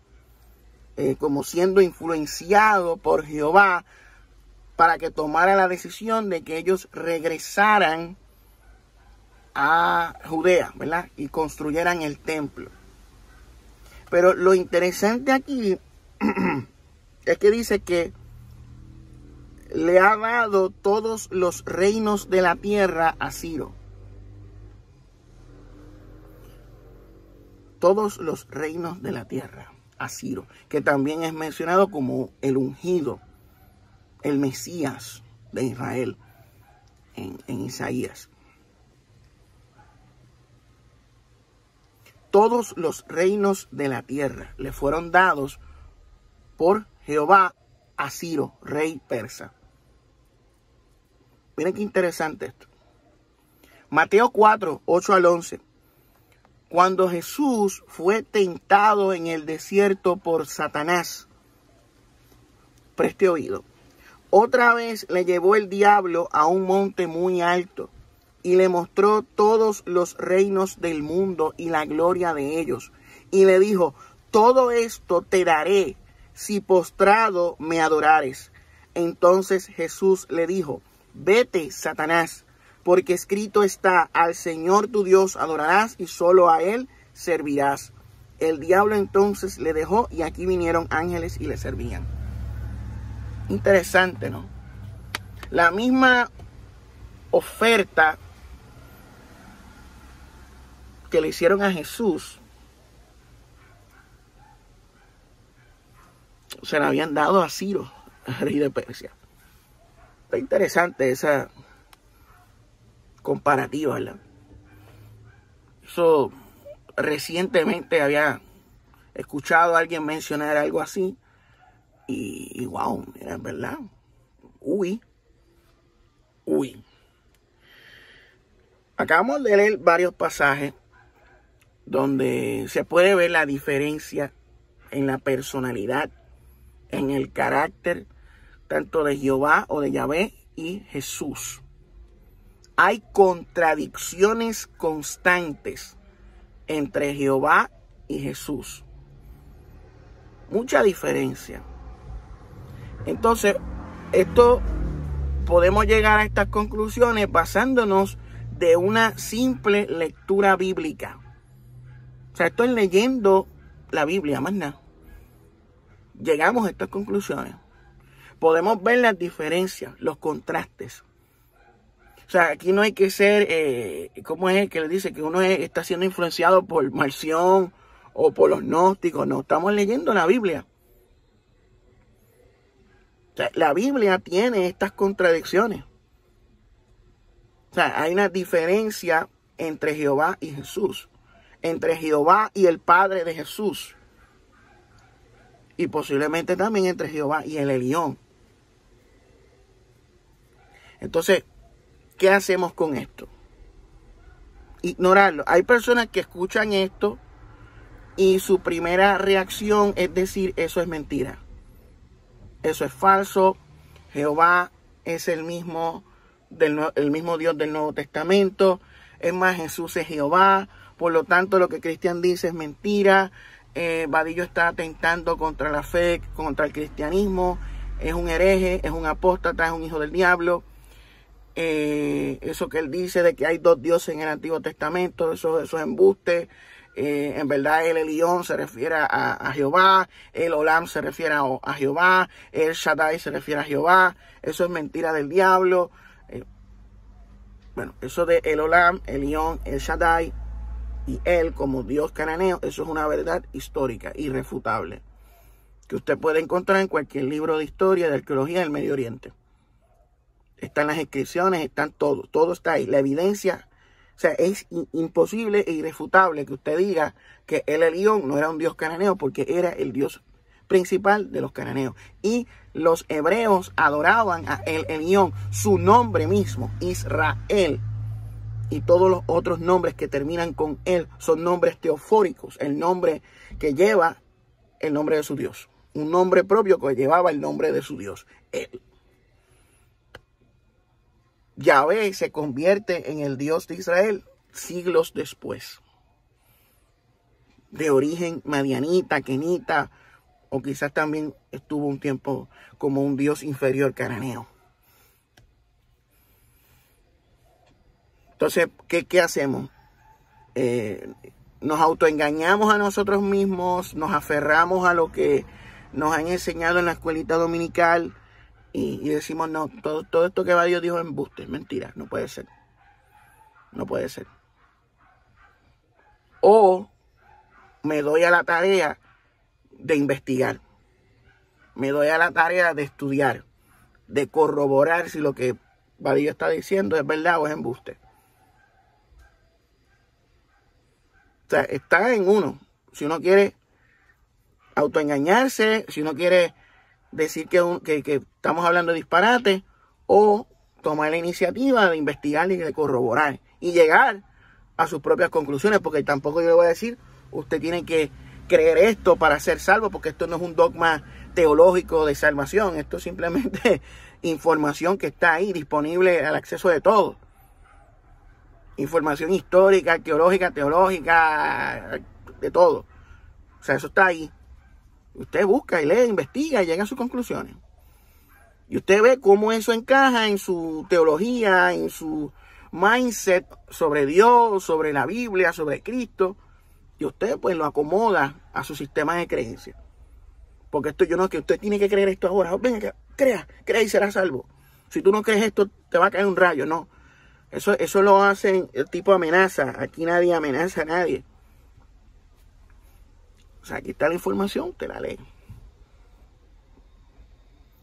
como siendo influenciado por Jehová para que tomara la decisión de que ellos regresaran a Judea, ¿verdad? Y construyeran el templo. Pero lo interesante aquí es que dice que le ha dado todos los reinos de la tierra a Ciro. Todos los reinos de la tierra a Ciro, que también es mencionado como el ungido, el Mesías de Israel en Isaías. Todos los reinos de la tierra le fueron dados por Jehová a Ciro, rey persa. Miren qué interesante esto. Mateo 4, 8 al 11. Cuando Jesús fue tentado en el desierto por Satanás, preste oído, otra vez le llevó el diablo a un monte muy alto y le mostró todos los reinos del mundo y la gloria de ellos. Y le dijo, todo esto te daré si postrado me adorares. Entonces Jesús le dijo, vete, Satanás, porque escrito está, al Señor tu Dios adorarás y solo a Él servirás. El diablo entonces le dejó y aquí vinieron ángeles y le servían. Interesante, ¿no? La misma oferta que le hicieron a Jesús se la habían dado a Ciro, rey de Persia. Está interesante esa comparativa, ¿verdad? Eso recientemente había escuchado a alguien mencionar algo así y wow, era verdad. Uy. Acabamos de leer varios pasajes donde se puede ver la diferencia en la personalidad, en el carácter, tanto de Jehová o de Yahvé y Jesús. Hay contradicciones constantes entre Jehová y Jesús. Mucha diferencia. Entonces, esto podemos llegar a estas conclusiones basándonos de una simple lectura bíblica. O sea, estoy leyendo la Biblia, más nada. Llegamos a estas conclusiones. Podemos ver las diferencias, los contrastes. O sea, aquí no hay que ser, ¿cómo es que le dice? Que uno está siendo influenciado por Marción o por los gnósticos. No, estamos leyendo la Biblia. O sea, la Biblia tiene estas contradicciones. O sea, hay una diferencia entre Jehová y Jesús. Entre Jehová y el Padre de Jesús. Y posiblemente también entre Jehová y el Elión. Entonces, ¿qué hacemos con esto? Ignorarlo. Hay personas que escuchan esto y su primera reacción es decir, eso es mentira. Eso es falso. Jehová es el mismo Dios del Nuevo Testamento. Es más, Jesús es Jehová. Por lo tanto, lo que Cristian dice es mentira. Vadillo está atentando contra la fe, contra el cristianismo. Es un hereje, es un apóstata, es un hijo del diablo. Eso que él dice de que hay dos dioses en el Antiguo Testamento, eso es embuste. En verdad el Elión se refiere a Jehová, el Olam se refiere a Jehová, el Shaddai se refiere a Jehová. Eso es mentira del diablo. Bueno, eso de el Olam, el Elión, el Shaddai y él como Dios cananeo, eso es una verdad histórica, irrefutable, que usted puede encontrar en cualquier libro de historia, de arqueología del Medio Oriente. Están las inscripciones, están todo está ahí. La evidencia, o sea, es imposible e irrefutable que usted diga que el Elión no era un dios cananeo, porque era el dios principal de los cananeos. Y los hebreos adoraban a el Elión, su nombre mismo, Israel. Y todos los otros nombres que terminan con él son nombres teofóricos, el nombre que lleva el nombre de su Dios. Un nombre propio que llevaba el nombre de su Dios, él. Yahvé se convierte en el Dios de Israel siglos después. De origen madianita, kenita, o quizás también estuvo un tiempo como un Dios inferior cananeo. Entonces, ¿qué hacemos? Nos autoengañamos a nosotros mismos, nos aferramos a lo que nos han enseñado en la escuelita dominical y decimos, no, todo esto que Dios dijo es embuste, es mentira, no puede ser. No puede ser. O me doy a la tarea de investigar. Me doy a la tarea de estudiar, de corroborar si lo que Vadillo está diciendo es verdad o es embuste. O sea, está en uno. Si uno quiere autoengañarse, si uno quiere decir que estamos hablando de disparate, o tomar la iniciativa de investigar y de corroborar y llegar a sus propias conclusiones, porque tampoco yo le voy a decir, usted tiene que creer esto para ser salvo, porque esto no es un dogma teológico de salvación, esto es simplemente información que está ahí disponible al acceso de todos. Información histórica, arqueológica, teológica, de todo. O sea, eso está ahí. Usted busca y lee, investiga y llega a sus conclusiones. Y usted ve cómo eso encaja en su teología, en su mindset sobre Dios, sobre la Biblia, sobre Cristo. Y usted pues lo acomoda a su sistema de creencia. Porque esto yo no es que usted tiene que creer esto ahora. Venga, crea y será salvo. Si tú no crees esto, te va a caer un rayo. No. Eso lo hacen el tipo amenaza. Aquí nadie amenaza a nadie. O sea, aquí está la información, te la leen.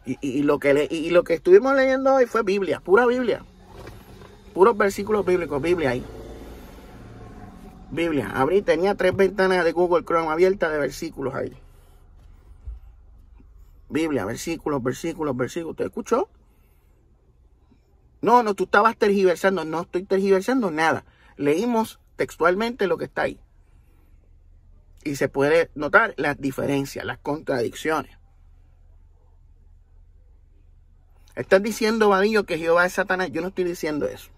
Y lo que estuvimos leyendo hoy fue Biblia, pura Biblia. Puros versículos bíblicos, Biblia ahí. Biblia. Abrí, tenía 3 ventanas de Google Chrome abiertas de versículos ahí. Biblia, versículos. ¿Usted escuchó? No, tú estabas tergiversando. No estoy tergiversando nada. Leímos textualmente lo que está ahí. Y se puede notar las diferencias, las contradicciones. Estás diciendo, Vadillo, que Jehová es Satanás. Yo no estoy diciendo eso.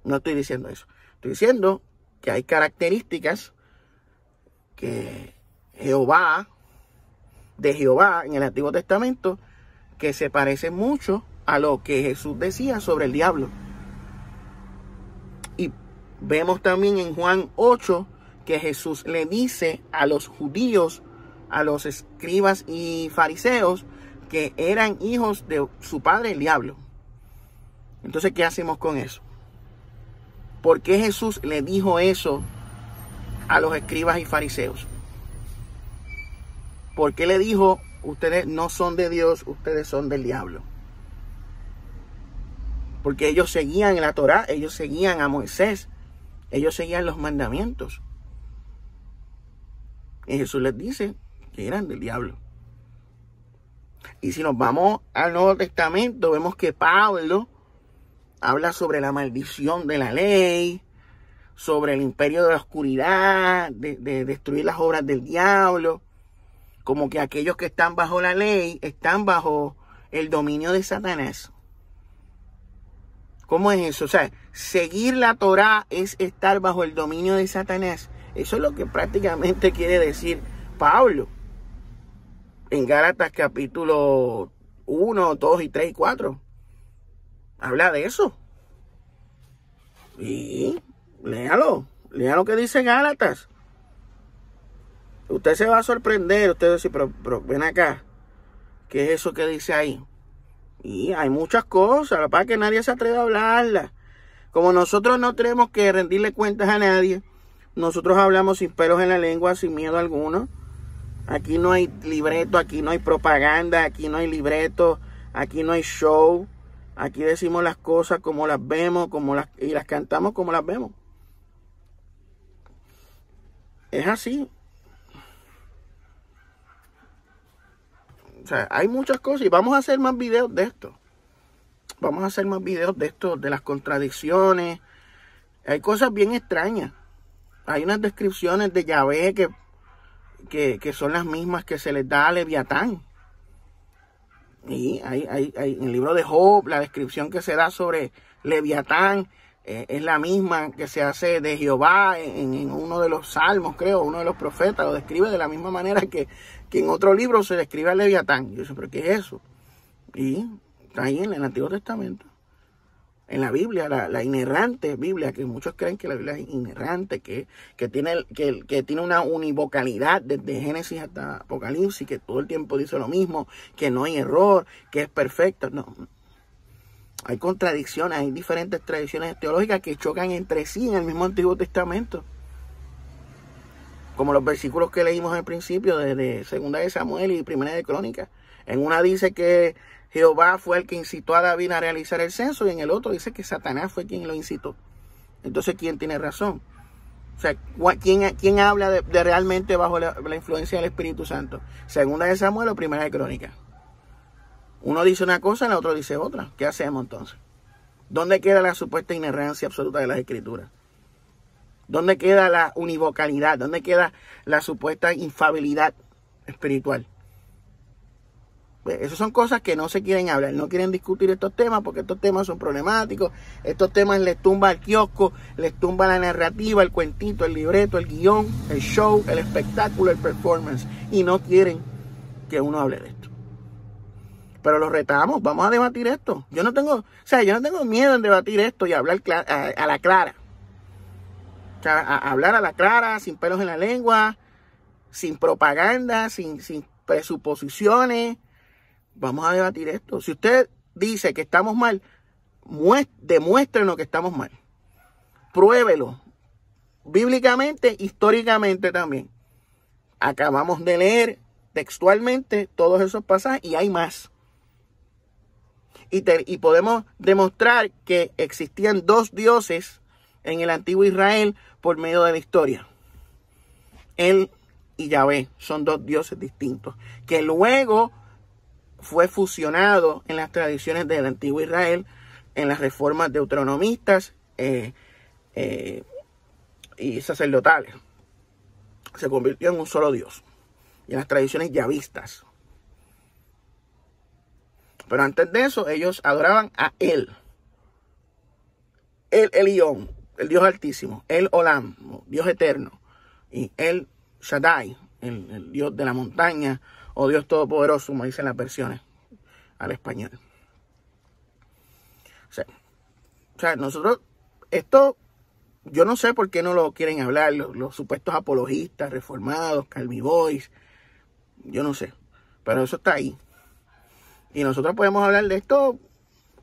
No estoy diciendo eso. Estoy diciendo que hay características que de Jehová en el Antiguo Testamento que se parecen mucho a lo que Jesús decía sobre el diablo. Y vemos también en Juan 8 que Jesús le dice a los judíos, a los escribas y fariseos, que eran hijos de su padre el diablo. Entonces, ¿qué hacemos con eso? ¿Por qué Jesús le dijo eso a los escribas y fariseos? ¿Por qué le dijo, ustedes no son de Dios, ustedes son del diablo? Porque ellos seguían la Torá, ellos seguían a Moisés, ellos seguían los mandamientos. Y Jesús les dice que eran del diablo. Y si nos vamos al Nuevo Testamento, vemos que Pablo habla sobre la maldición de la ley, sobre el imperio de la oscuridad, de destruir las obras del diablo, como que aquellos que están bajo la ley están bajo el dominio de Satanás. ¿Cómo es eso? O sea, seguir la Torá es estar bajo el dominio de Satanás. Eso es lo que prácticamente quiere decir Pablo en Gálatas capítulo 1, 2 y 3 y 4. Habla de eso. Y léalo que dice Gálatas. Usted se va a sorprender, usted va a decir, pero ven acá, ¿qué es eso que dice ahí? Y hay muchas cosas, la verdad es que nadie se atreve a hablarlas. Como nosotros no tenemos que rendirle cuentas a nadie, nosotros hablamos sin pelos en la lengua, sin miedo alguno. Aquí no hay libreto, aquí no hay propaganda, aquí no hay libreto, aquí no hay show. Aquí decimos las cosas como las vemos, y las cantamos como las vemos. Es así. O sea, hay muchas cosas y vamos a hacer más videos de esto. Vamos a hacer más videos de esto, de las contradicciones. Hay cosas bien extrañas. Hay unas descripciones de Yahvé que son las mismas que se les da a Leviatán. Y hay en el libro de Job, la descripción que se da sobre Leviatán es la misma que se hace de Jehová en uno de los salmos, creo, uno de los profetas, lo describe de la misma manera que en otro libro se describe a Leviatán. Yo sé, ¿pero qué es eso? Y está ahí en el Antiguo Testamento. En la Biblia, la inerrante Biblia, que muchos creen que la Biblia es inerrante, que tiene una univocalidad desde Génesis hasta Apocalipsis, que todo el tiempo dice lo mismo, que no hay error, que es perfecta. No. Hay contradicciones, hay diferentes tradiciones teológicas que chocan entre sí en el mismo Antiguo Testamento. Como los versículos que leímos al principio de 2 de Samuel y 1 de Crónicas. En una dice que Jehová fue el que incitó a David a realizar el censo y en el otro dice que Satanás fue quien lo incitó. Entonces, ¿quién tiene razón? O sea, ¿quién habla de realmente bajo la influencia del Espíritu Santo? 2 de Samuel o 1 de Crónicas. Uno dice una cosa, el otro dice otra. ¿Qué hacemos entonces? ¿Dónde queda la supuesta inerrancia absoluta de las Escrituras? ¿Dónde queda la univocalidad? ¿Dónde queda la supuesta infalibilidad espiritual? Pues esas son cosas que no se quieren hablar, no quieren discutir estos temas porque estos temas son problemáticos. Estos temas les tumba el kiosco, les tumba la narrativa, el cuentito, el libreto, el guión, el show, el espectáculo, el performance. Y no quieren que uno hable de esto. Pero los retamos, vamos a debatir esto. Yo no tengo miedo en debatir esto y hablar a la clara. O sea, hablar a la clara, sin pelos en la lengua, sin propaganda, sin presuposiciones. Vamos a debatir esto. Si usted dice que estamos mal, demuéstrenos que estamos mal. Pruébelo. Bíblicamente, históricamente también. Acabamos de leer textualmente todos esos pasajes y hay más. Y podemos demostrar que existían dos dioses en el antiguo Israel por medio de la historia. Él y Yahvé son dos dioses distintos, que luego fue fusionado en las tradiciones del antiguo Israel, en las reformas deuteronomistas y sacerdotales. Se convirtió en un solo Dios, y en las tradiciones yavistas. Pero antes de eso, ellos adoraban a Él. El Elión, el Dios Altísimo. El Olam, Dios Eterno. Y el Shaddai, el Dios de la montaña, o Dios Todopoderoso, como dicen las versiones al español. O sea, nosotros, esto, yo no sé por qué no lo quieren hablar los supuestos apologistas, reformados, Calvin Boys. Yo no sé, pero eso está ahí. Y nosotros podemos hablar de esto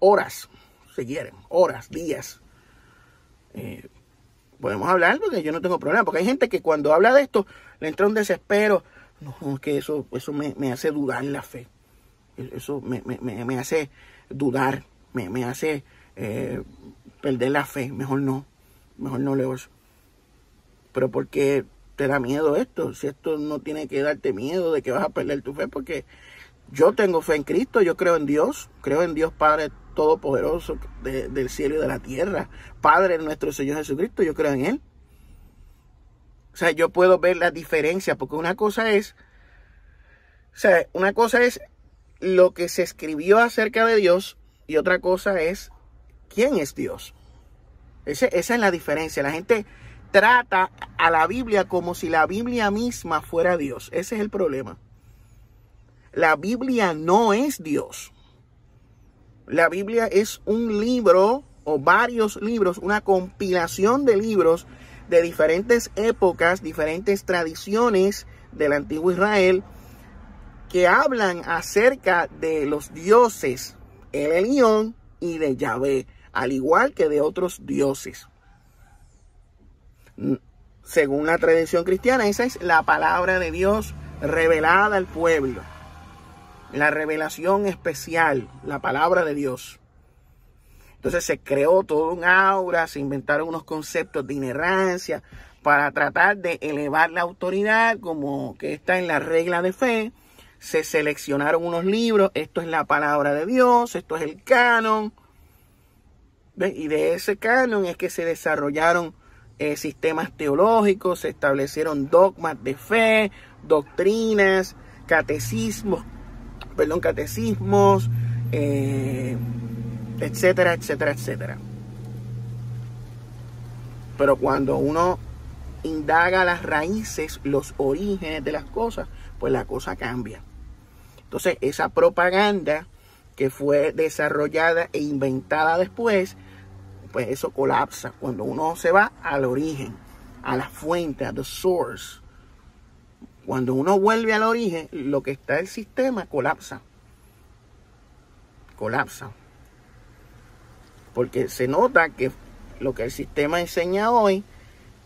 horas, si quieren, horas, días. Podemos hablar porque yo no tengo problema. Porque hay gente que cuando habla de esto le entra un desespero. No, que eso me hace dudar la fe. Eso me hace dudar, me hace perder la fe. Mejor no leo eso. Pero ¿por qué te da miedo esto? Si esto no tiene que darte miedo de que vas a perder tu fe, porque yo tengo fe en Cristo, yo creo en Dios Padre Todopoderoso del cielo y de la tierra, Padre de nuestro Señor Jesucristo, yo creo en Él. O sea, yo puedo ver la diferencia, porque una cosa es lo que se escribió acerca de Dios y otra cosa es quién es Dios. Esa es la diferencia. La gente trata a la Biblia como si la Biblia misma fuera Dios. Ese es el problema. La Biblia no es Dios. La Biblia es un libro o varios libros, una compilación de libros de diferentes épocas, diferentes tradiciones del antiguo Israel que hablan acerca de los dioses, el Elión y de Yahvé, al igual que de otros dioses. Según la tradición cristiana, esa es la palabra de Dios revelada al pueblo. La revelación especial, la palabra de Dios. Entonces se creó todo un aura, se inventaron unos conceptos de inerrancia para tratar de elevar la autoridad, como que está en la regla de fe. Se seleccionaron unos libros, esto es la palabra de Dios, esto es el canon. Y de ese canon es que se desarrollaron sistemas teológicos, se establecieron dogmas de fe, doctrinas, catecismos, etcétera, etcétera, etcétera. Pero cuando uno indaga las raíces, los orígenes de las cosas, pues la cosa cambia. Entonces, esa propaganda que fue desarrollada e inventada después, pues eso colapsa. Cuando uno se va al origen, a la fuente, a the source. Cuando uno vuelve al origen, lo que está el sistema colapsa. Colapsa. Porque se nota que lo que el sistema enseña hoy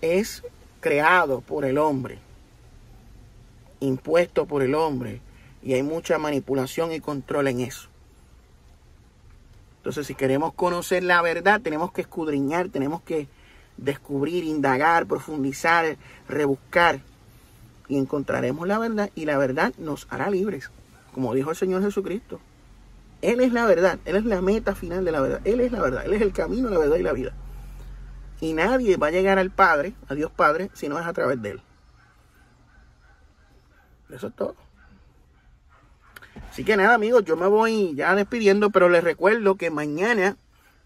es creado por el hombre, impuesto por el hombre, y hay mucha manipulación y control en eso. Entonces, si queremos conocer la verdad, tenemos que escudriñar, tenemos que descubrir, indagar, profundizar, rebuscar, y encontraremos la verdad, y la verdad nos hará libres, como dijo el Señor Jesucristo. Él es la verdad, Él es la meta final de la verdad, Él es la verdad, Él es el camino, la verdad y la vida. Y nadie va a llegar al Padre, a Dios Padre, si no es a través de Él. Eso es todo. Así que nada, amigos, yo me voy ya despidiendo, pero les recuerdo que mañana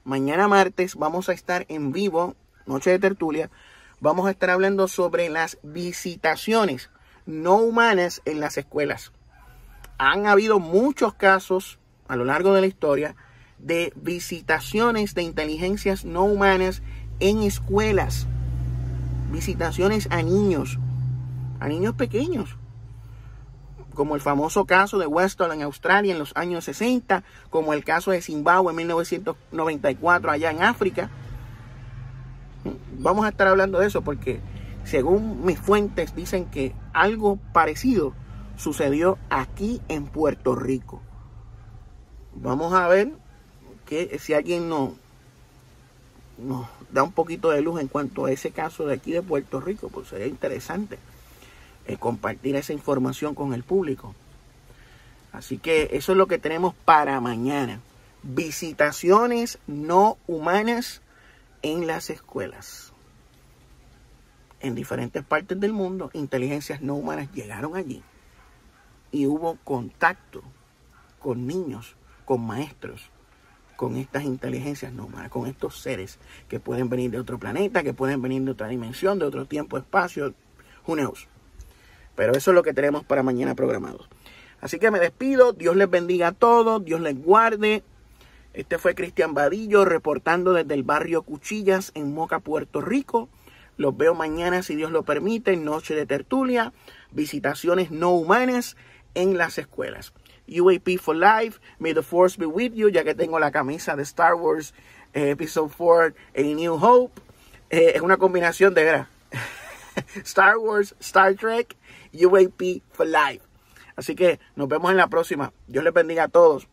martes, vamos a estar en vivo, Noche de Tertulia. Vamos a estar hablando sobre las visitaciones no humanas en las escuelas. Han habido muchos casos a lo largo de la historia de visitaciones de inteligencias no humanas en escuelas. Visitaciones a niños pequeños. Como el famoso caso de Westall en Australia en los años 60, como el caso de Zimbabue en 1994 allá en África. Vamos a estar hablando de eso porque según mis fuentes dicen que algo parecido sucedió aquí en Puerto Rico. Vamos a ver que si alguien nos da un poquito de luz en cuanto a ese caso de aquí de Puerto Rico, pues sería interesante compartir esa información con el público. Así que eso es lo que tenemos para mañana. Visitaciones no humanas en las escuelas. En diferentes partes del mundo, inteligencias no humanas llegaron allí y hubo contacto con niños, con maestros, con estas inteligencias no humanas, con estos seres que pueden venir de otro planeta, que pueden venir de otra dimensión, de otro tiempo, espacio, who knows. Pero eso es lo que tenemos para mañana programados. Así que me despido. Dios les bendiga a todos. Dios les guarde. Este fue Cristian Vadillo reportando desde el barrio Cuchillas en Moca, Puerto Rico. Los veo mañana, si Dios lo permite, en Noche de Tertulia. Visitaciones no humanas en las escuelas. UAP for life. May the force be with you. Ya que tengo la camisa de Star Wars Episode 4 A New Hope. Es una combinación de verdad. Star Wars, Star Trek, UAP for life. Así que nos vemos en la próxima. Dios les bendiga a todos.